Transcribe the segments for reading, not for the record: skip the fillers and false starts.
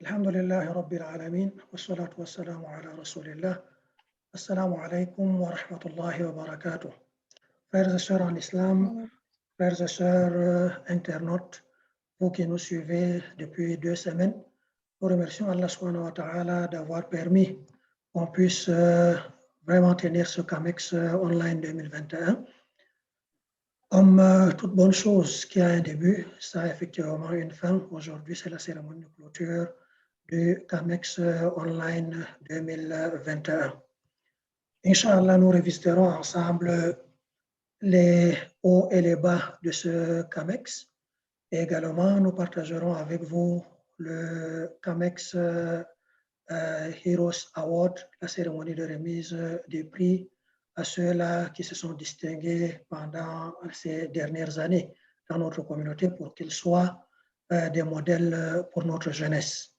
Alhamdulillahi Rabbil Alameen, wa salatu wa salamu ala Rasulillah. Assalamu alaikum wa rahmatullahi wa barakatuh. Frères et sœurs en islam, frères et sœurs internautes, vous qui nous suivez depuis 2 semaines, nous remercions Allah subhanahu wa ta'ala d'avoir permis qu'on puisse vraiment tenir ce CAMEX online 2021. Comme toute bonne chose qui a un début, ça a effectivement une fin. Aujourd'hui, c'est la cérémonie de clôture du CAMEX Online 2021. Inch'Allah, nous revisiterons ensemble les hauts et les bas de ce CAMEX. Et également, nous partagerons avec vous le CAMEX Heroes Award, la cérémonie de remise des prix à ceux-là qui se sont distingués pendant ces dernières années dans notre communauté pour qu'ils soient des modèles pour notre jeunesse.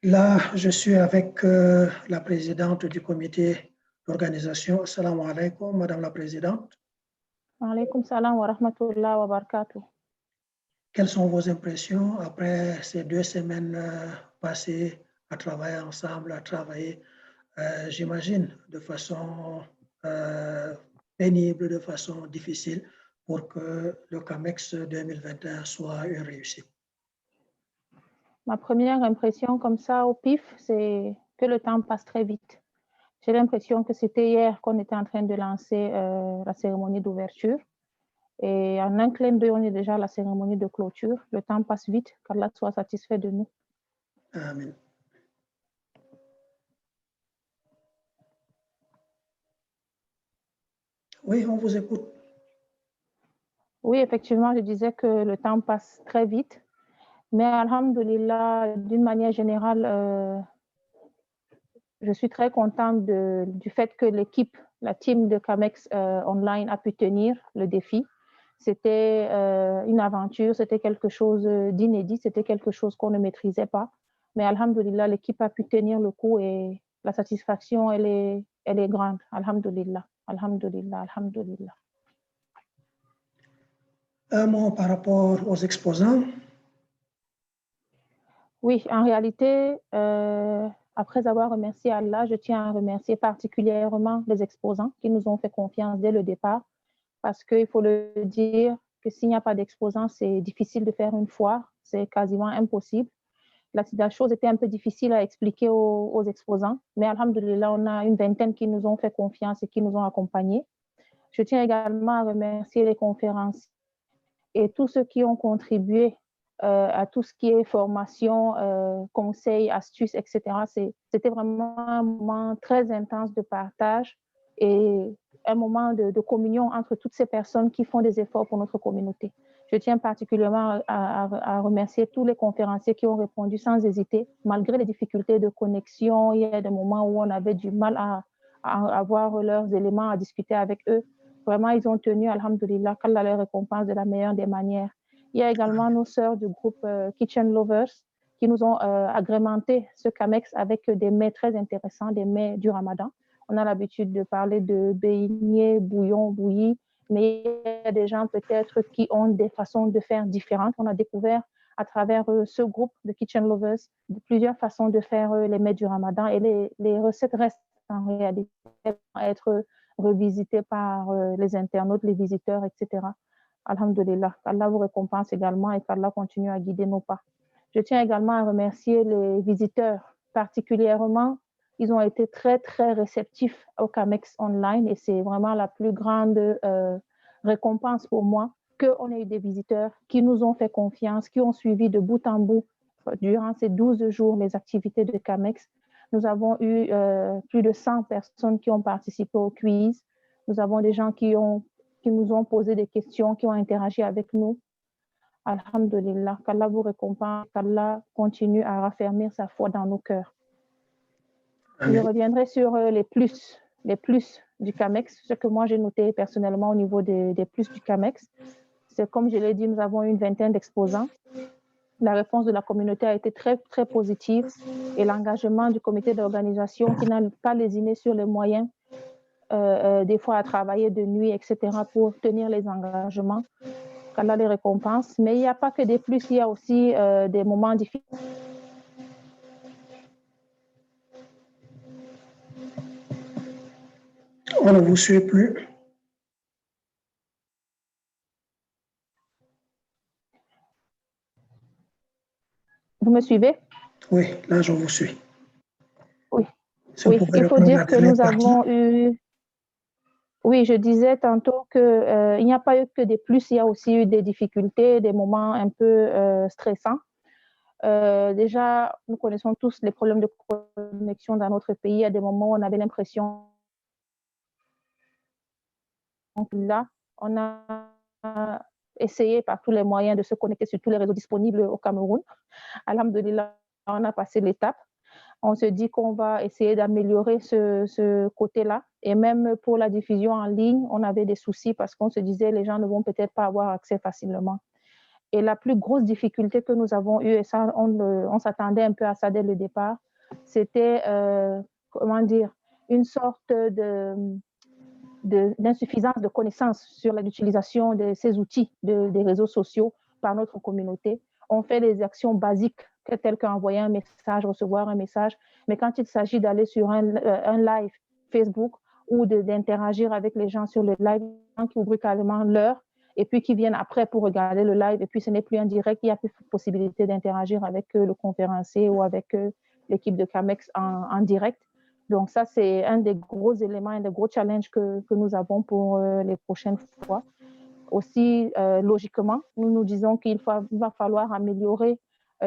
Là, je suis avec la présidente du comité d'organisation. Assalamu alaikum, Madame la Présidente. Wa alaykum salam wa rahmatullah wa barakatuh. Quelles sont vos impressions après ces 2 semaines passées à travailler ensemble, à travailler, j'imagine, de façon pénible, de façon difficile, pour que le CAMEX 2021 soit une réussite? Ma première impression comme ça au pif, c'est que le temps passe très vite. J'ai l'impression que c'était hier qu'on était en train de lancer la cérémonie d'ouverture. Et en un clin d'œil, on est déjà à la cérémonie de clôture. Le temps passe vite, qu'Allah soit satisfait de nous. Amen. Oui, on vous écoute. Oui, effectivement, je disais que le temps passe très vite. Mais alhamdoulilah, d'une manière générale, je suis très contente du fait que l'équipe, la team de CAMEX Online a pu tenir le défi. C'était une aventure, c'était quelque chose d'inédit, c'était quelque chose qu'on ne maîtrisait pas. Mais alhamdoulilah, l'équipe a pu tenir le coup et la satisfaction, elle est grande. Alhamdoulilah, alhamdoulilah, alhamdoulilah. Un mot par rapport aux exposants. Oui, en réalité, après avoir remercié Allah, je tiens à remercier particulièrement les exposants qui nous ont fait confiance dès le départ, parce qu'il faut le dire que s'il n'y a pas d'exposants, c'est difficile de faire une foire, c'est quasiment impossible. La chose était un peu difficile à expliquer aux exposants, mais alhamdoulilah, on a une vingtaine qui nous ont fait confiance et qui nous ont accompagnés. Je tiens également à remercier les conférenciers et tous ceux qui ont contribué à tout ce qui est formation, conseils, astuces, etc. C'était vraiment un moment très intense de partage et un moment de communion entre toutes ces personnes qui font des efforts pour notre communauté. Je tiens particulièrement à remercier tous les conférenciers qui ont répondu sans hésiter, malgré les difficultés de connexion. Il y a des moments où on avait du mal à avoir leurs éléments, à discuter avec eux. Vraiment, ils ont tenu, alhamdoulilah, qu'Allah les récompense de la meilleure des manières. Il y a également nos sœurs du groupe Kitchen Lovers qui nous ont agrémenté ce CAMEX avec des mets très intéressants, des mets du Ramadan. On a l'habitude de parler de beignets, bouillon, bouilli, mais il y a des gens peut-être qui ont des façons de faire différentes. On a découvert à travers ce groupe de Kitchen Lovers plusieurs façons de faire les mets du Ramadan et les recettes restent en réalité à être revisitées par les internautes, les visiteurs, etc. Alhamdulillah, qu'Allah vous récompense également et qu'Allah continue à guider nos pas. Je tiens également à remercier les visiteurs, particulièrement, ils ont été très, très réceptifs au CAMEX Online et c'est vraiment la plus grande récompense pour moi qu'on ait eu des visiteurs qui nous ont fait confiance, qui ont suivi de bout en bout durant ces 12 jours les activités de CAMEX. Nous avons eu plus de 100 personnes qui ont participé au quiz. Nous avons des gens qui nous ont posé des questions, qui ont interagi avec nous. Alhamdulillah, qu'Allah vous récompense, qu'Allah continue à raffermir sa foi dans nos cœurs. Je reviendrai sur les plus du CAMEX, ce que moi j'ai noté personnellement au niveau des plus du CAMEX. C'est comme je l'ai dit, nous avons une vingtaine d'exposants. La réponse de la communauté a été très, très positive et l'engagement du comité d'organisation qui n'a pas lésiné sur les moyens, des fois à travailler de nuit, etc., pour tenir les engagements. Qu'Allah les récompense. Mais il n'y a pas que des plus, il y a aussi des moments difficiles. On ne vous suit plus. Vous me suivez? Oui, là, je vous suis. Oui. Si vous Oui, pouvez il faut reprendre la dire que dernière nous partie. avons eu... Oui, je disais tantôt qu'il n'y a pas eu que des plus, il y a aussi eu des difficultés, des moments un peu stressants. Déjà, nous connaissons tous les problèmes de connexion dans notre pays. À des moments où on avait l'impression que là, on a essayé par tous les moyens de se connecter sur tous les réseaux disponibles au Cameroun. Alhamdulillah, on a passé l'étape. On se dit qu'on va essayer d'améliorer ce côté-là. Et même pour la diffusion en ligne, on avait des soucis parce qu'on se disait les gens ne vont peut-être pas avoir accès facilement. Et la plus grosse difficulté que nous avons eue, et ça, on s'attendait un peu à ça dès le départ, c'était, comment dire, une sorte d'insuffisance de connaissances sur l'utilisation de ces outils des réseaux sociaux par notre communauté. On fait des actions basiques telles qu'envoyer un message, recevoir un message, mais quand il s'agit d'aller sur un live Facebook ou d'interagir avec les gens sur le live, qui ouvrent carrément l'heure et puis qui viennent après pour regarder le live, et puis ce n'est plus un direct, il n'y a plus possibilité d'interagir avec le conférencier ou avec l'équipe de CAMEX en direct. Donc ça, c'est un des gros éléments, un des gros challenges que nous avons pour les prochaines fois. Aussi, logiquement, nous nous disons qu'il va falloir améliorer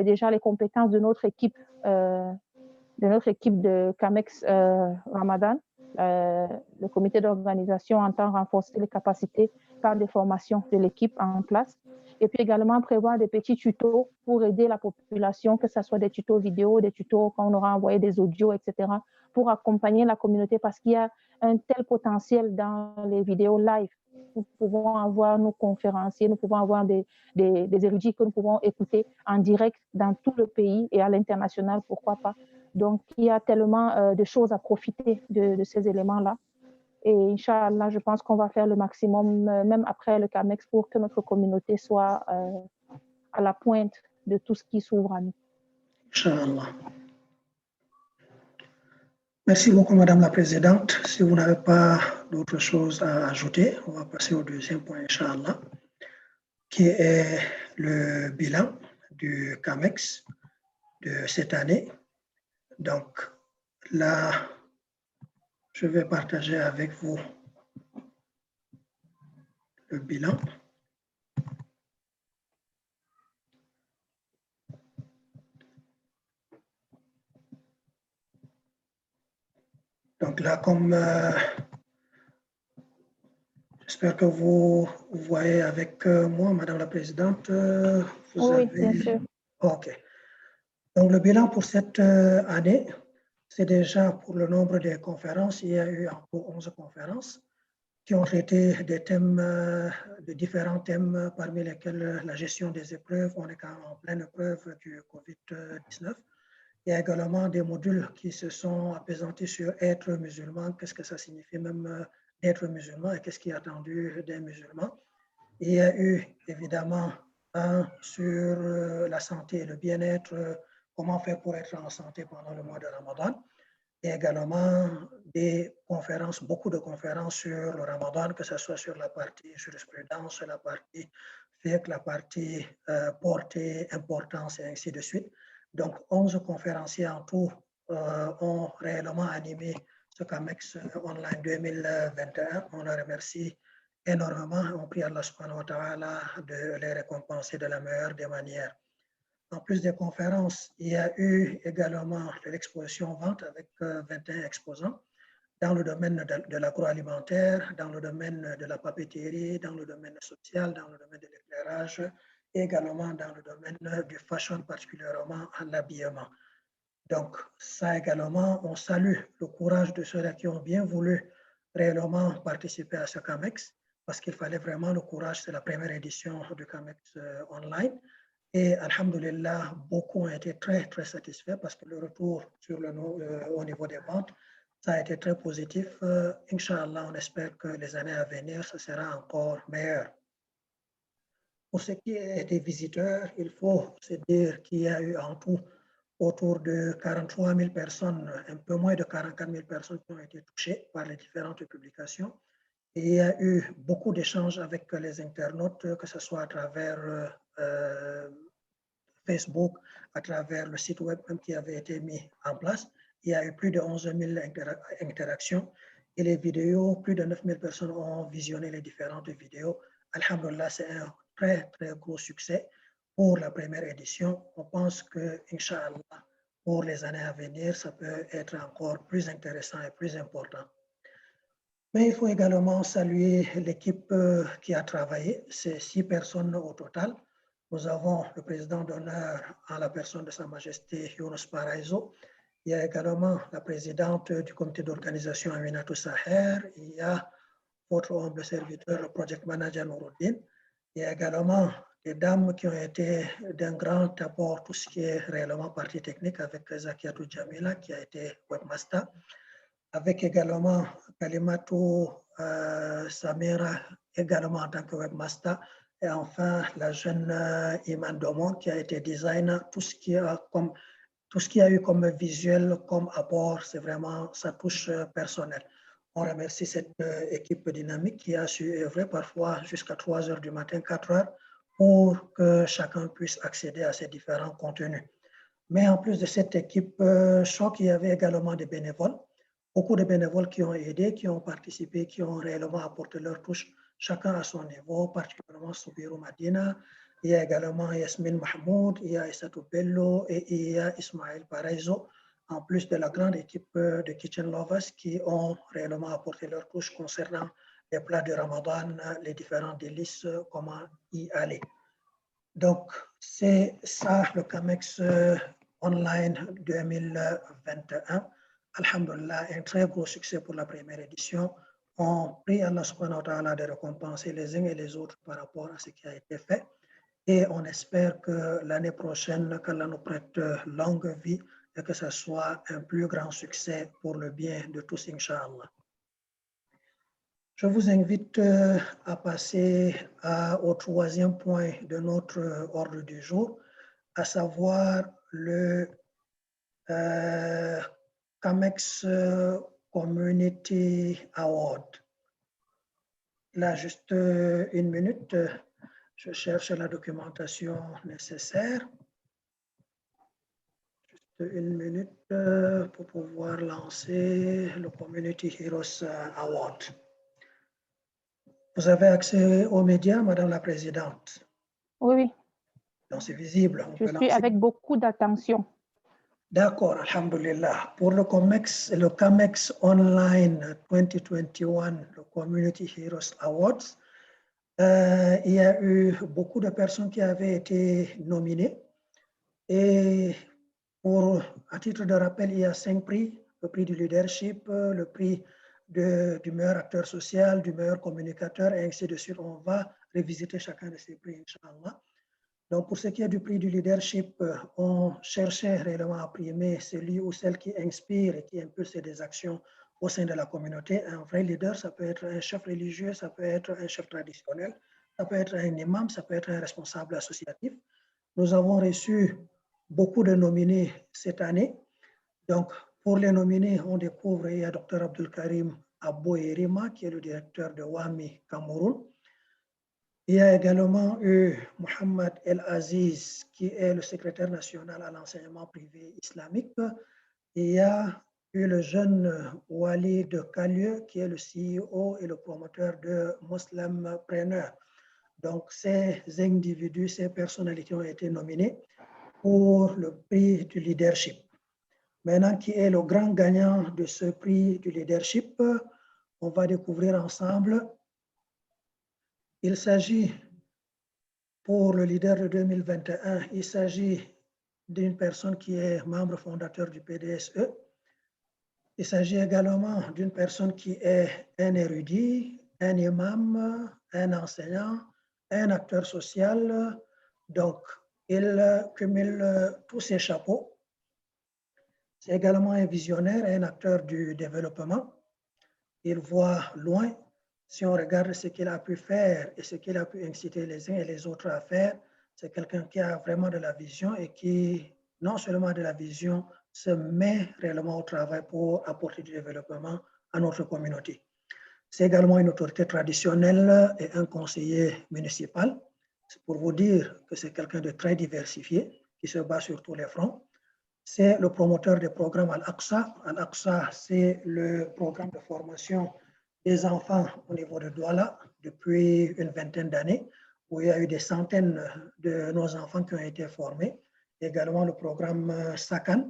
déjà les compétences de notre équipe de CAMEX Ramadan. Le comité d'organisation entend renforcer les capacités par des formations de l'équipe en place. Et puis également prévoir des petits tutos pour aider la population, que ce soit des tutos vidéo, des tutos quand on aura envoyé des audios, etc., pour accompagner la communauté parce qu'il y a un tel potentiel dans les vidéos live. Nous pouvons avoir nos conférenciers, nous pouvons avoir des érudits que nous pouvons écouter en direct dans tout le pays et à l'international, pourquoi pas. Donc, il y a tellement de choses à profiter de ces éléments-là. Et Inch'Allah, je pense qu'on va faire le maximum, même après le CAMEX, pour que notre communauté soit à la pointe de tout ce qui s'ouvre à nous. Inch'Allah. Merci beaucoup, Madame la Présidente. Si vous n'avez pas d'autres choses à ajouter, on va passer au deuxième point, Inch'Allah, qui est le bilan du CAMEX de cette année. Donc, là, je vais partager avec vous le bilan. Donc là, comme j'espère que vous voyez avec moi, Madame la Présidente, vous Oui, avez... bien sûr. OK. Donc le bilan pour cette année, c'est déjà pour le nombre de conférences. Il y a eu encore 11 conférences qui ont traité des thèmes, de différents thèmes, parmi lesquels la gestion des épreuves. On est quand même en pleine épreuve du COVID-19. Il y a également des modules qui se sont appesantis sur être musulman, qu'est-ce que ça signifie même d'être musulman et qu'est-ce qui est attendu des musulmans. Il y a eu évidemment un sur la santé et le bien-être, comment faire pour être en santé pendant le mois de Ramadan. Et également des conférences, beaucoup de conférences sur le Ramadan, que ce soit sur la partie jurisprudence, la partie fiqh, la partie portée, importance et ainsi de suite. Donc, 11 conférenciers en tout ont réellement animé ce CAMEX Online 2021. On les remercie énormément. On prie Allah subhanahu wa ta'ala de les récompenser de la meilleure des manières. En plus des conférences, il y a eu également l'exposition vente avec 21 exposants dans le domaine de l'agroalimentaire, dans le domaine de la papeterie, dans le domaine social, dans le domaine de l'éclairage, et également dans le domaine du fashion, particulièrement à l'habillement. Donc, ça également, on salue le courage de ceux-là qui ont bien voulu réellement participer à ce CAMEX, parce qu'il fallait vraiment le courage. C'est la première édition du CAMEX online. Et alhamdulillah, beaucoup ont été très, très satisfaits parce que le retour sur au niveau des ventes, ça a été très positif. Inch'Allah, on espère que les années à venir, ce sera encore meilleur. Pour ce qui est des visiteurs, il faut se dire qu'il y a eu en tout autour de 43 000 personnes, un peu moins de 44 000 personnes qui ont été touchées par les différentes publications. Et il y a eu beaucoup d'échanges avec les internautes, que ce soit à travers Facebook, à travers le site web même qui avait été mis en place. Il y a eu plus de 11 000 interactions et les vidéos, plus de 9 000 personnes ont visionné les différentes vidéos. Alhamdulillah, c'est un très, très gros succès pour la première édition. On pense que, Inch'Allah, pour les années à venir, ça peut être encore plus intéressant et plus important. Mais il faut également saluer l'équipe qui a travaillé. C'est 6 personnes au total. Nous avons le président d'honneur en la personne de Sa Majesté Younous Paraiso. Il y a également la présidente du comité d'organisation Aminatou Saher. Il y a votre humble serviteur, le project manager Nouruddin. Il y a également des dames qui ont été d'un grand apport, tout ce qui est réellement partie technique, avec Zakiatou Jamila qui a été webmaster, avec également Kalimatou Samira également en tant que webmaster, et enfin la jeune Iman Domon qui a été designer. Tout ce qui a eu comme visuel, comme apport, c'est vraiment sa touche personnelle. On remercie cette équipe dynamique qui a su œuvrer parfois jusqu'à 3 heures du matin, 4 heures, pour que chacun puisse accéder à ces différents contenus. Mais en plus de cette équipe choc, il y avait également des bénévoles, beaucoup de bénévoles qui ont aidé, qui ont participé, qui ont réellement apporté leur touche, chacun à son niveau, particulièrement Soubirou Madina. Il y a également Yasmine Mahmoud, il y a Issatou Bello et il y a Ismaël Paraiso, en plus de la grande équipe de Kitchen Lovers qui ont réellement apporté leur touche concernant les plats de Ramadan, les différents délices, comment y aller. Donc, c'est ça le CAMEX Online 2021. Alhamdulillah, un très gros succès pour la première édition. On prie Allah subhanahu wa ta'ala de récompenser les uns et les autres par rapport à ce qui a été fait. Et on espère que l'année prochaine, qu'Allah nous prête longue vie et que ce soit un plus grand succès pour le bien de tous, Inch'Allah. Je vous invite à passer au troisième point de notre ordre du jour, à savoir le CAMEX Community Award. Là, juste une minute, je cherche la documentation nécessaire. Juste une minute pour pouvoir lancer le Community Heroes Award. Vous avez accès aux médias, Madame la Présidente? Oui, oui. Donc, c'est visible. Je suis avec beaucoup d'attention. D'accord, alhamdulillah. Pour le CAMEX Online 2021, le Community Heroes Awards, il y a eu beaucoup de personnes qui avaient été nominées. Et à titre de rappel, il y a 5 prix. Le prix du leadership, le prix du meilleur acteur social, du meilleur communicateur, et ainsi de suite. On va revisiter chacun de ces prix, Inch'Allah. Donc, pour ce qui est du prix du leadership, on cherchait réellement à primer celui ou celle qui inspire et qui impulse des actions au sein de la communauté. Un vrai leader, ça peut être un chef religieux, ça peut être un chef traditionnel, ça peut être un imam, ça peut être un responsable associatif. Nous avons reçu beaucoup de nominés cette année. Donc, pour les nominés, on découvre, il y a Dr Abdul Karim Abouerima, qui est le directeur de WAMI Cameroun. Il y a également eu Mohamed El Aziz, qui est le secrétaire national à l'enseignement privé islamique. Il y a eu le jeune Wali de Kalieu, qui est le CEO et le promoteur de Muslimpreneur. Donc, ces individus, ces personnalités ont été nominés pour le prix du leadership. Maintenant, qui est le grand gagnant de ce prix du leadership, on va découvrir ensemble. Il s'agit, pour le leader de 2021, il s'agit d'une personne qui est membre fondateur du PDSE. Il s'agit également d'une personne qui est un érudit, un imam, un enseignant, un acteur social. Donc, il cumule tous ses chapeaux. C'est également un visionnaire, un acteur du développement. Il voit loin. Si on regarde ce qu'il a pu faire et ce qu'il a pu inciter les uns et les autres à faire, c'est quelqu'un qui a vraiment de la vision et qui non seulement de la vision, se met réellement au travail pour apporter du développement à notre communauté. C'est également une autorité traditionnelle et un conseiller municipal. C'est pour vous dire que c'est quelqu'un de très diversifié qui se bat sur tous les fronts. C'est le promoteur des programmes Al-Aqsa. Al-Aqsa, c'est le programme de formation des enfants au niveau de Douala depuis une vingtaine d'années, où il y a eu des centaines de nos enfants qui ont été formés. Également le programme Sakan,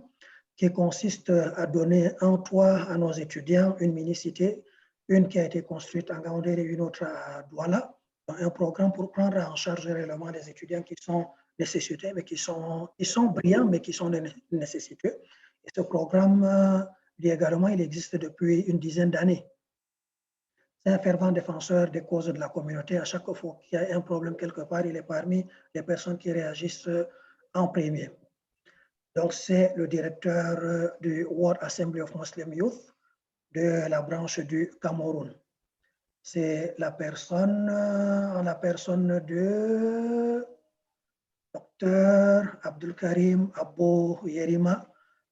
qui consiste à donner un toit à nos étudiants, une mini-cité, une qui a été construite en Gaoundéré et une autre à Douala. Un programme pour prendre en charge réellement les étudiants qui sont nécessiteux, mais qui sont brillants, mais qui sont nécessiteux. Et ce programme, également, il existe depuis une dizaine d'années. C'est un fervent défenseur des causes de la communauté. À chaque fois qu'il y a un problème quelque part, il est parmi les personnes qui réagissent en premier. Donc, c'est le directeur du World Assembly of Muslim Youth de la branche du Cameroun. C'est la personne de Dr Abdul Karim Abou Yerima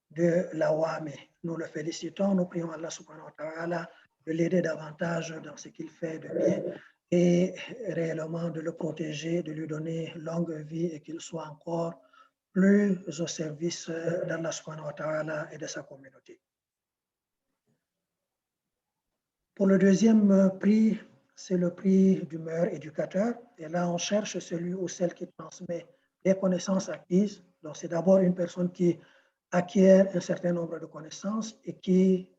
de l'Awame. Nous le félicitons, nous prions Allah subhanahu wa ta'ala de l'aider davantage dans ce qu'il fait de bien et réellement de le protéger, de lui donner longue vie et qu'il soit encore plus au service d'Allah subhanahu wa ta'ala et de sa communauté. Pour le deuxième prix, c'est le prix du meilleur éducateur. Et là, on cherche celui ou celle qui transmet les connaissances acquises. Donc, c'est d'abord une personne qui acquiert un certain nombre de connaissances et qui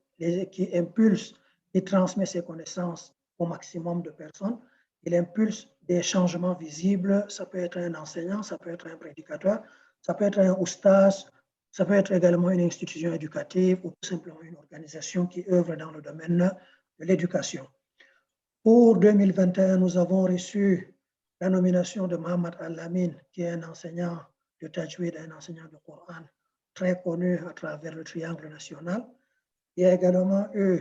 impulse et transmet ces connaissances au maximum de personnes. Il impulse des changements visibles. Ça peut être un enseignant, ça peut être un prédicateur, ça peut être un oustaz, ça peut être également une institution éducative ou tout simplement une organisation qui œuvre dans le domaine de l'éducation. Pour 2021, nous avons reçu la nomination de Mohamed Al-Amin, qui est un enseignant de Tajwid, un enseignant du Coran, très connu à travers le triangle national. Il y a également eu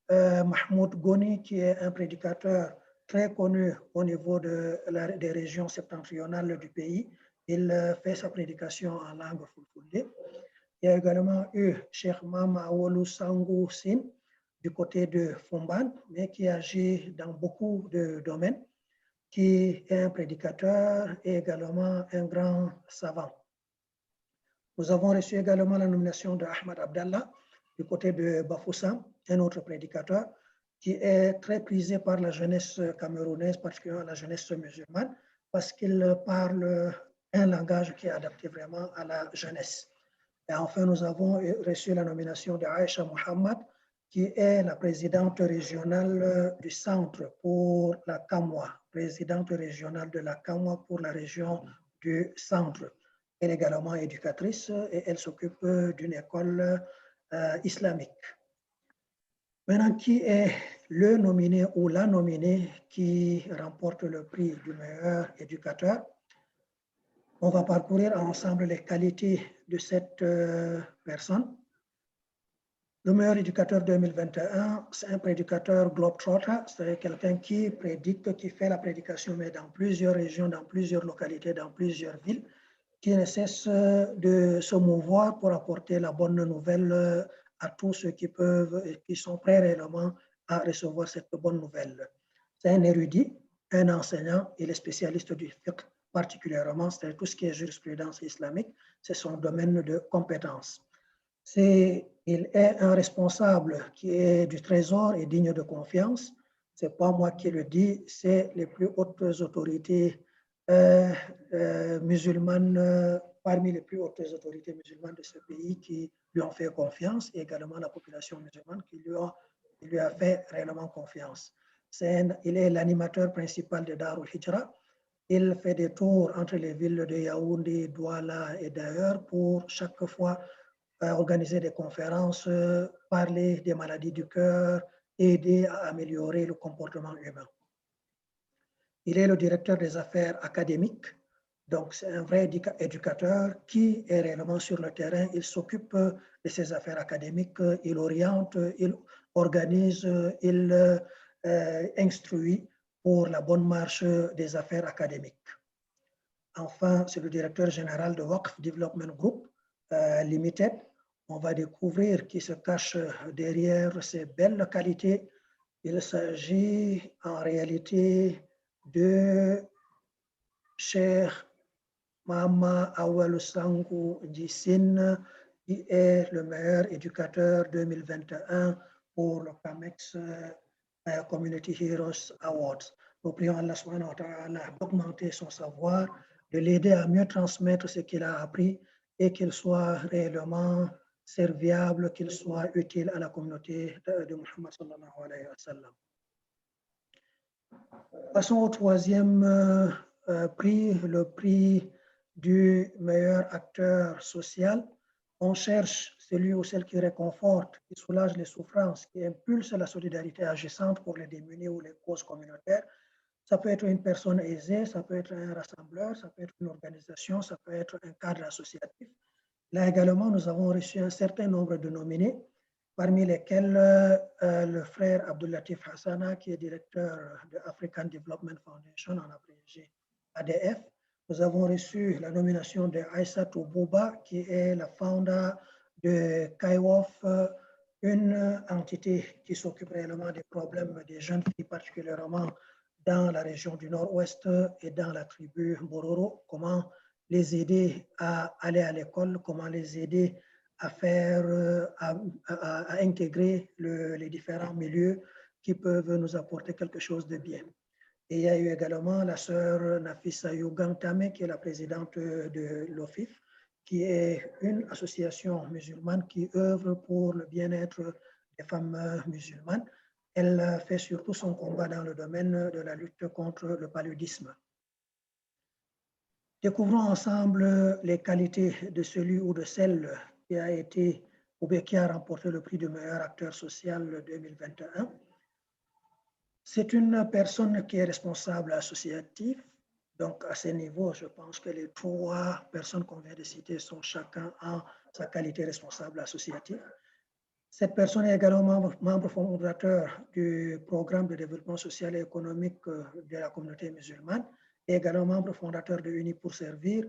Mahmoud Goni, qui est un prédicateur très connu au niveau des régions septentrionales du pays. Il fait sa prédication en langue fulfulde. Il y a également eu Cheikh Mama Awolu Sangou Sin, du côté de Fomban, mais qui agit dans beaucoup de domaines, qui est un prédicateur et également un grand savant. Nous avons reçu également la nomination de Ahmad Abdallah, du côté de Bafoussam, un autre prédicateur, qui est très prisé par la jeunesse camerounaise, particulièrement la jeunesse musulmane, parce qu'il parle un langage qui est adapté vraiment à la jeunesse. Et enfin, nous avons reçu la nomination de Aïcha Mohamed, qui est la présidente régionale du Centre pour la Kamwa, présidente régionale de la Kamwa pour la région du Centre. Elle est également éducatrice et elle s'occupe d'une école islamique. Maintenant, qui est le nominé ou la nominée qui remporte le prix du meilleur éducateur? On va parcourir ensemble les qualités de cette personne. Le meilleur éducateur 2021, c'est un prédicateur globetrotter, c'est quelqu'un qui prédique, qui fait la prédication, mais dans plusieurs régions, dans plusieurs localités, dans plusieurs villes, qui ne cesse de se mouvoir pour apporter la bonne nouvelle à tous ceux qui peuvent et qui sont prêts réellement à recevoir cette bonne nouvelle. C'est un érudit, un enseignant, il est spécialiste du fiqh particulièrement, c'est tout ce qui est jurisprudence islamique, c'est son domaine de compétence. Il est un responsable qui est du trésor et digne de confiance. Ce n'est pas moi qui le dis, c'est les plus hautes autorités musulmanes, parmi les plus hautes autorités musulmanes de ce pays qui lui ont fait confiance, et également la population musulmane qui lui a fait réellement confiance. Il est l'animateur principal de Darul Hijra. Il fait des tours entre les villes de Yaoundé, Douala et d'ailleurs pour chaque fois organiser des conférences, parler des maladies du cœur, aider à améliorer le comportement humain. Il est le directeur des affaires académiques, donc c'est un vrai éducateur qui est réellement sur le terrain. Il s'occupe de ses affaires académiques, il oriente, il organise, il instruit pour la bonne marche des affaires académiques. Enfin, c'est le directeur général de Waqf Development Group, Limited, on va découvrir qui se cache derrière ces belles qualités. Il s'agit en réalité de Cheikh Mama Awalou Sankou Djissine, qui est le meilleur éducateur 2021 pour le CAMEX Community Heroes Awards. Nous prions Allah subhanahu wa ta'ala d'augmenter son savoir, de l'aider à mieux transmettre ce qu'il a appris et qu'il soit réellement serviable, qu'il soit utile à la communauté de Muhammad sallallahu alayhi wa sallam. Passons au troisième prix, le prix du meilleur acteur social. On cherche celui ou celle qui réconforte, qui soulage les souffrances, qui impulse la solidarité agissante pour les démunis ou les causes communautaires. Ça peut être une personne aisée, ça peut être un rassembleur, ça peut être une organisation, ça peut être un cadre associatif. Là également, nous avons reçu un certain nombre de nominés, parmi lesquels le frère Abdoulatif Hassana, qui est directeur de African Development Foundation, en abrégé ADF. Nous avons reçu la nomination de Aïssatou Bouba, qui est la founder de Kaiwof, une entité qui s'occupe réellement des problèmes des jeunes filles, particulièrement dans la région du Nord-Ouest et dans la tribu Bororo. Comment les aider à aller à l'école, comment les aider à faire, à intégrer les différents milieux qui peuvent nous apporter quelque chose de bien. Et il y a eu également la sœur Nafissa Yougantame, qui est la présidente de l'OFIF, qui est une association musulmane qui œuvre pour le bien-être des femmes musulmanes. Elle fait surtout son combat dans le domaine de la lutte contre le paludisme. Découvrons ensemble les qualités de celui ou de celle qui a été ou bien qui a remporté le prix du meilleur acteur social 2021. C'est une personne qui est responsable associatif. Donc, à ce niveau, je pense que les trois personnes qu'on vient de citer sont chacun en sa qualité responsable associative. Cette personne est également membre fondateur du programme de développement social et économique de la communauté musulmane et également membre fondateur de Unis pour servir,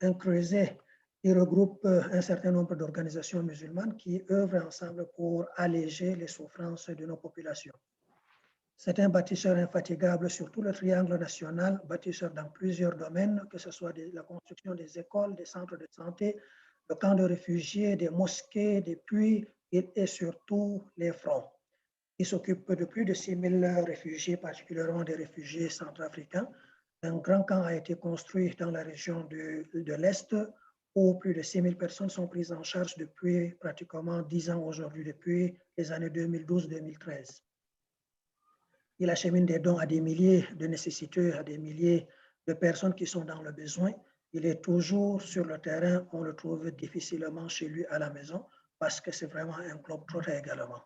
un creuset qui regroupe un certain nombre d'organisations musulmanes qui œuvrent ensemble pour alléger les souffrances de nos populations. C'est un bâtisseur infatigable sur tout le triangle national, bâtisseur dans plusieurs domaines, que ce soit la construction des écoles, des centres de santé, le camp de réfugiés, des mosquées, des puits et surtout les fronts. Il s'occupe de plus de 6 000 réfugiés, particulièrement des réfugiés centrafricains. Un grand camp a été construit dans la région de l'Est où plus de 6 000 personnes sont prises en charge depuis pratiquement 10 ans aujourd'hui, depuis les années 2012-2013. Il achemine des dons à des milliers de nécessiteux, à des milliers de personnes qui sont dans le besoin. Il est toujours sur le terrain, on le trouve difficilement chez lui à la maison parce que c'est vraiment un globe-trotter également.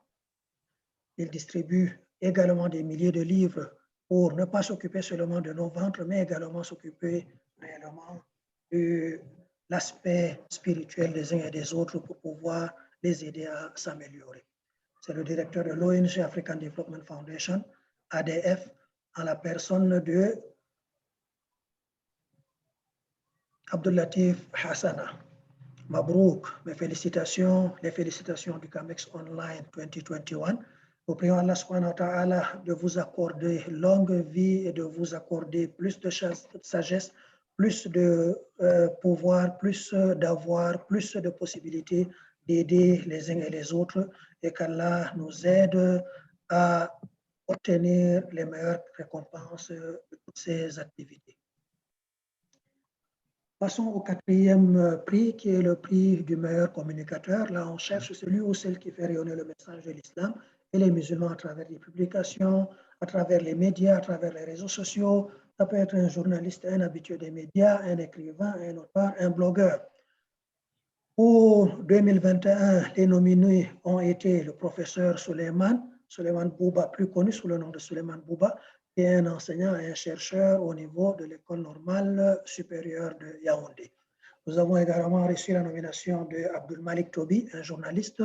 Il distribue également des milliers de livres pour ne pas s'occuper seulement de nos ventres, mais également s'occuper réellement de l'aspect spirituel des uns et des autres pour pouvoir les aider à s'améliorer. C'est le directeur de l'ONG African Development Foundation, ADF, en la personne de Abdoulatif Hassana. Mabrouk, mes félicitations, les félicitations du CAMEX Online 2021. Nous prions Allah subhanahu wa ta'ala de vous accorder longue vie et de vous accorder plus de sagesse, plus de pouvoir, plus d'avoir, plus de possibilités d'aider les uns et les autres et qu'Allah nous aide à obtenir les meilleures récompenses de toutes ces activités. Passons au quatrième prix, qui est le prix du meilleur communicateur. Là, on cherche celui ou celle qui fait rayonner le message de l'islam et les musulmans à travers les publications, à travers les médias, à travers les réseaux sociaux. Ça peut être un journaliste, un habitué des médias, un écrivain, un auteur, un blogueur. Pour 2021, les nominés ont été le professeur Souleymane Bouba, plus connu sous le nom de Souleymane Bouba, qui est un enseignant et un chercheur au niveau de l'école normale supérieure de Yaoundé. Nous avons également reçu la nomination de Abdul Malik Tobi, un journaliste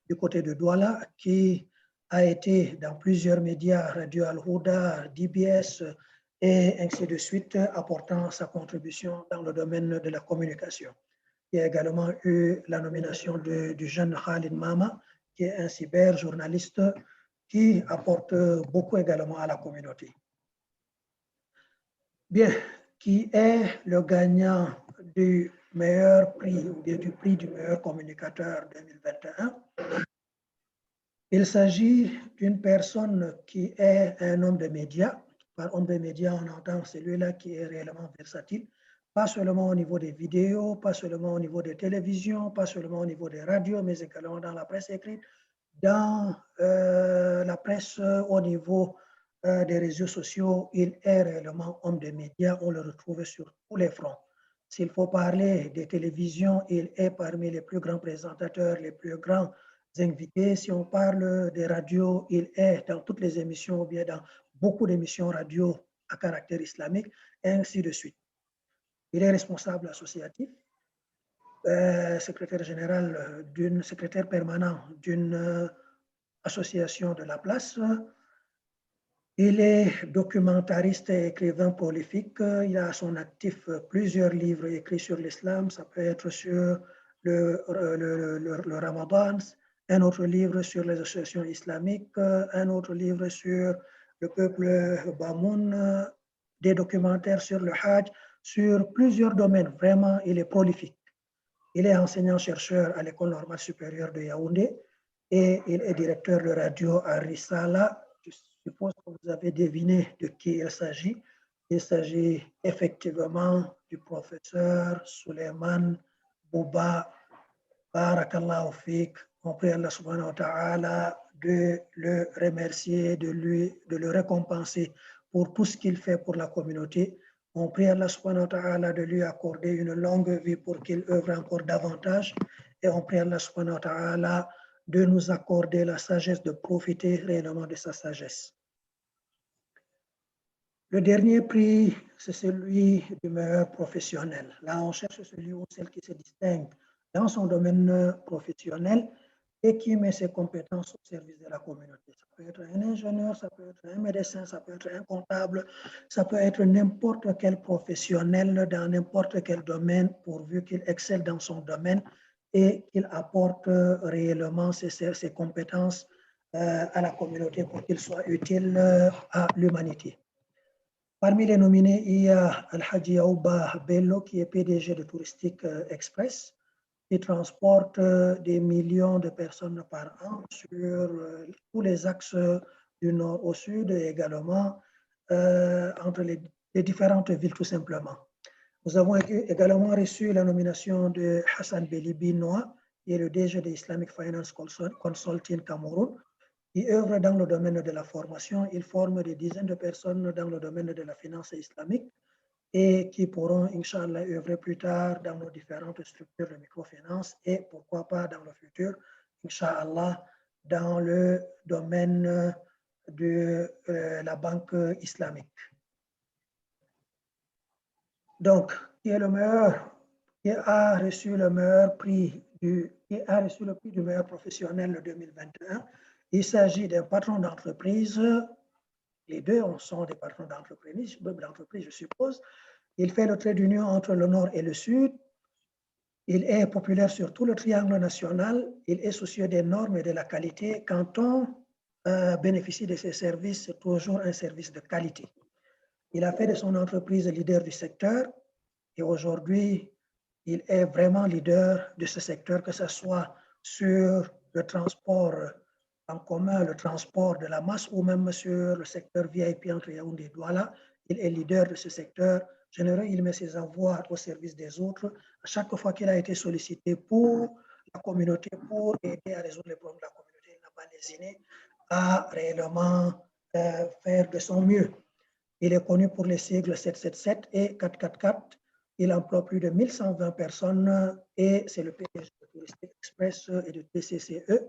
du côté de Douala, qui a été dans plusieurs médias, Radio Al-Houda, DBS et ainsi de suite, apportant sa contribution dans le domaine de la communication. qui a également eu la nomination du jeune Khalid Mama, qui est un cyberjournaliste qui apporte beaucoup également à la communauté. Bien, qui est le gagnant du meilleur prix ou bien du prix du meilleur communicateur 2021? Il s'agit d'une personne qui est un homme de médias. Par homme de médias, on entend celui-là qui est réellement versatile, pas seulement au niveau des vidéos, pas seulement au niveau des télévisions, pas seulement au niveau des radios, mais également dans la presse écrite, dans la presse au niveau des réseaux sociaux. Il est réellement homme de médias, on le retrouve sur tous les fronts. S'il faut parler des télévisions, il est parmi les plus grands présentateurs, les plus grands invités. Si on parle des radios, il est dans toutes les émissions ou bien dans beaucoup d'émissions radio à caractère islamique, et ainsi de suite. Il est responsable associatif, secrétaire général secrétaire permanent d'une association de la place. Il est documentariste et écrivain prolifique. Il a à son actif plusieurs livres écrits sur l'islam. Ça peut être sur le Ramadan, un autre livre sur les associations islamiques, un autre livre sur le peuple Bamoun, des documentaires sur le Hajj, sur plusieurs domaines. Vraiment, il est prolifique. Il est enseignant-chercheur à l'École normale supérieure de Yaoundé et il est directeur de radio à Risala. Je suppose que vous avez deviné de qui il s'agit. Il s'agit effectivement du professeur Suleiman Bouba. Barakallahu Fik. On prie Allah subhanahu wa ta'ala de le remercier, de le récompenser pour tout ce qu'il fait pour la communauté. On prie Allah subhanahu wa ta'ala de lui accorder une longue vie pour qu'il œuvre encore davantage. Et on prie Allah subhanahu wa ta'ala de nous accorder la sagesse de profiter réellement de sa sagesse. Le dernier prix, c'est celui du meilleur professionnel. Là, on cherche celui ou celle qui se distingue dans son domaine professionnel et qui met ses compétences au service de la communauté. Ça peut être un ingénieur, ça peut être un médecin, ça peut être un comptable, ça peut être n'importe quel professionnel dans n'importe quel domaine, pourvu qu'il excelle dans son domaine et qu'il apporte réellement ses compétences à la communauté pour qu'il soit utile à l'humanité. Parmi les nominés, il y a Al-Haji Yaouba Bello, qui est PDG de Touristique Express, qui transporte des millions de personnes par an sur tous les axes du nord au sud et également entre les différentes villes tout simplement. Nous avons également reçu la nomination de Hassan Belibi Noa, qui est le DG de Islamic Finance Consulting Cameroun, qui œuvre dans le domaine de la formation. Il forme des dizaines de personnes dans le domaine de la finance islamique et qui pourront, Inch'Allah, œuvrer plus tard dans nos différentes structures de microfinance et pourquoi pas dans le futur, Inch'Allah, dans le domaine de la banque islamique. Donc, qui est le meilleur, qui a reçu le meilleur prix qui a reçu le prix du meilleur professionnel 2021? Il s'agit d'un patron d'entreprise. Les deux sont des patrons d'entreprise, je suppose. Il fait le trait d'union entre le nord et le sud. Il est populaire sur tout le triangle national. Il est soucieux des normes et de la qualité. Quand on bénéficie de ses services, c'est toujours un service de qualité. Il a fait de son entreprise leader du secteur et aujourd'hui, il est vraiment leader de ce secteur, que ce soit sur le transport en commun, le transport de la masse ou même sur le secteur VIP entre Yaoundé et Douala. Il est leader de ce secteur. Généreux, il met ses avoirs au service des autres. À chaque fois qu'il a été sollicité pour la communauté, pour aider à résoudre les problèmes de la communauté, il n'a pas lésiné à réellement faire de son mieux. Il est connu pour les sigles 777 et 444. Il emploie plus de 1120 personnes et c'est le PDG de Touristique Express et de TCCE.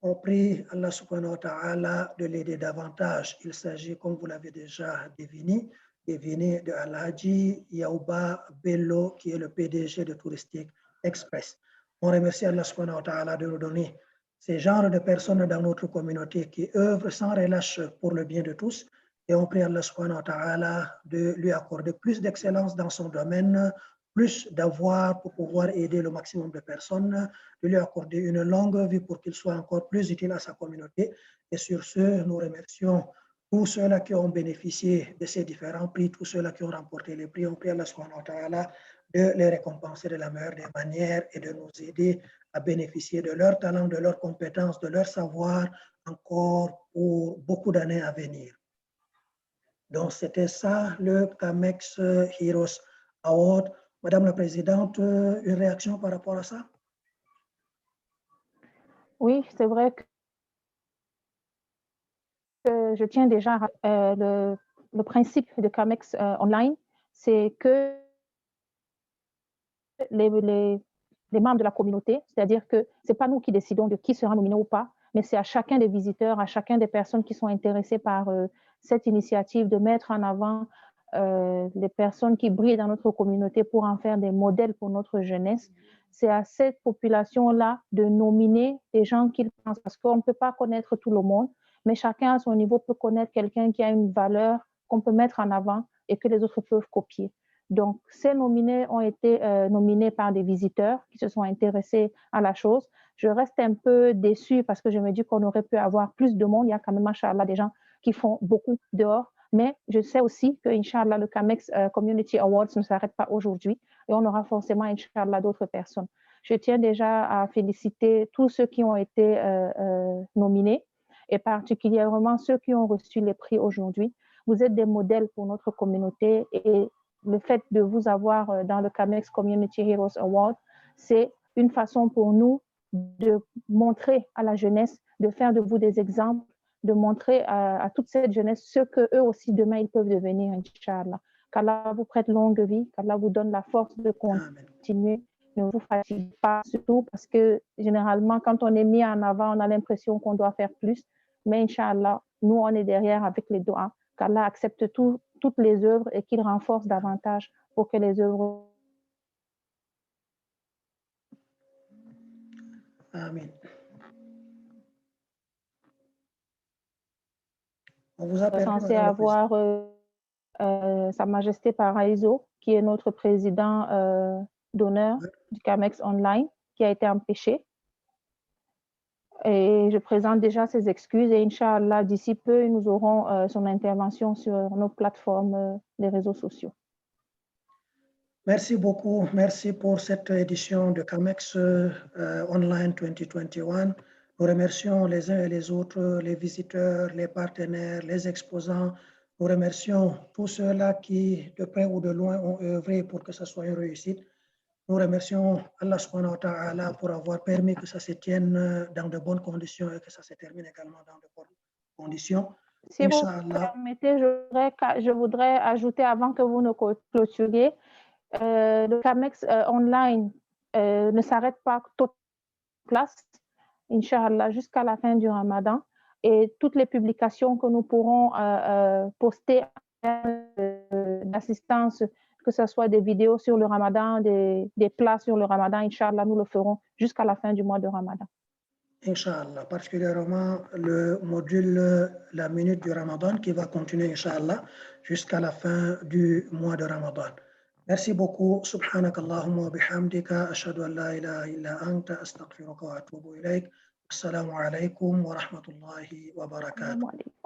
On prie Allah subhanahu wa ta'ala de l'aider davantage. Il s'agit, comme vous l'avez déjà deviné de Al-Haji Yaouba Bello, qui est le PDG de Touristique Express. On remercie Allah subhanahu wa ta'ala de nous donner ces genres de personnes dans notre communauté qui œuvrent sans relâche pour le bien de tous. Et on prie Allah subhanahu wa ta'ala de lui accorder plus d'excellence dans son domaine, plus plus d'avoir pour pouvoir aider le maximum de personnes, de lui accorder une longue vie pour qu'il soit encore plus utile à sa communauté. Et sur ce, nous remercions tous ceux-là qui ont bénéficié de ces différents prix, tous ceux-là qui ont remporté les prix. On prie Allah subhanahu wa ta'ala de les récompenser de la meilleure des manières et de nous aider à bénéficier de leur talent, de leurs compétences, de leur savoir encore pour beaucoup d'années à venir. Donc, c'était ça le CAMEX Heroes Award. Madame la Présidente, une réaction par rapport à ça? Oui, c'est vrai que je tiens déjà le principe de CAMEX Online, c'est que les membres de la communauté, c'est-à-dire que ce n'est pas nous qui décidons de qui sera nominé ou pas, mais c'est à chacun des visiteurs, à chacun des personnes qui sont intéressées par cette initiative de mettre en avant les personnes qui brillent dans notre communauté pour en faire des modèles pour notre jeunesse. C'est à cette population-là de nominer des gens qu'ils pensent, parce qu'on ne peut pas connaître tout le monde, mais chacun à son niveau peut connaître quelqu'un qui a une valeur qu'on peut mettre en avant et que les autres peuvent copier. Donc, ces nominés ont été nominés par des visiteurs qui se sont intéressés à la chose. Je reste un peu déçue parce que je me dis qu'on aurait pu avoir plus de monde. Il y a quand même, machallah, des gens qui font beaucoup dehors. Mais je sais aussi que, Inch'Allah, le CAMEX Community Awards ne s'arrête pas aujourd'hui et on aura forcément, Inch'Allah, d'autres personnes. Je tiens déjà à féliciter tous ceux qui ont été nominés et particulièrement ceux qui ont reçu les prix aujourd'hui. Vous êtes des modèles pour notre communauté et le fait de vous avoir dans le CAMEX Community Heroes Award, c'est une façon pour nous de montrer à la jeunesse, de faire de vous des exemples, de montrer à toute cette jeunesse ce qu'eux aussi demain ils peuvent devenir, Inch'Allah. Qu'Allah vous prête longue vie, qu'Allah vous donne la force de continuer. Ne vous fatiguez pas, surtout parce que généralement, quand on est mis en avant, on a l'impression qu'on doit faire plus. Mais Inch'Allah, nous, on est derrière avec les doigts. Qu'Allah accepte toutes les œuvres et qu'il renforce davantage pour que les œuvres. Amen. On vous a perdu, censé avoir Sa Majesté Paraiso, qui est notre président d'honneur du CAMEX Online, qui a été empêché. Et je présente déjà ses excuses et Inch'Allah, d'ici peu, nous aurons son intervention sur nos plateformes des réseaux sociaux. Merci beaucoup. Merci pour cette édition de CAMEX Online 2021. Nous remercions les uns et les autres, les visiteurs, les partenaires, les exposants. Nous remercions tous ceux-là qui, de près ou de loin, ont œuvré pour que ce soit une réussite. Nous remercions Allah subhanahu wa ta'ala pour avoir permis que ça se tienne dans de bonnes conditions et que ça se termine également dans de bonnes conditions. Si vous permettez, je voudrais ajouter avant que vous ne clôturiez, le CAMEX Online ne s'arrête pas toute place, Inch'Allah, jusqu'à la fin du Ramadan. Et toutes les publications que nous pourrons poster d'assistance, que ce soit des vidéos sur le Ramadan, des plats sur le Ramadan, Inch'Allah, nous le ferons jusqu'à la fin du mois de Ramadan. Inch'Allah, particulièrement le module La Minute du Ramadan qui va continuer, Inch'Allah, jusqu'à la fin du mois de Ramadan. Merci beaucoup. Subhanakallahumma wa bihamdika. Ashhadu an la ilaha illa anta. Astaghfiruka wa atubu ilayk. Assalamu alaikum wa rahmatullahi wa barakatuh.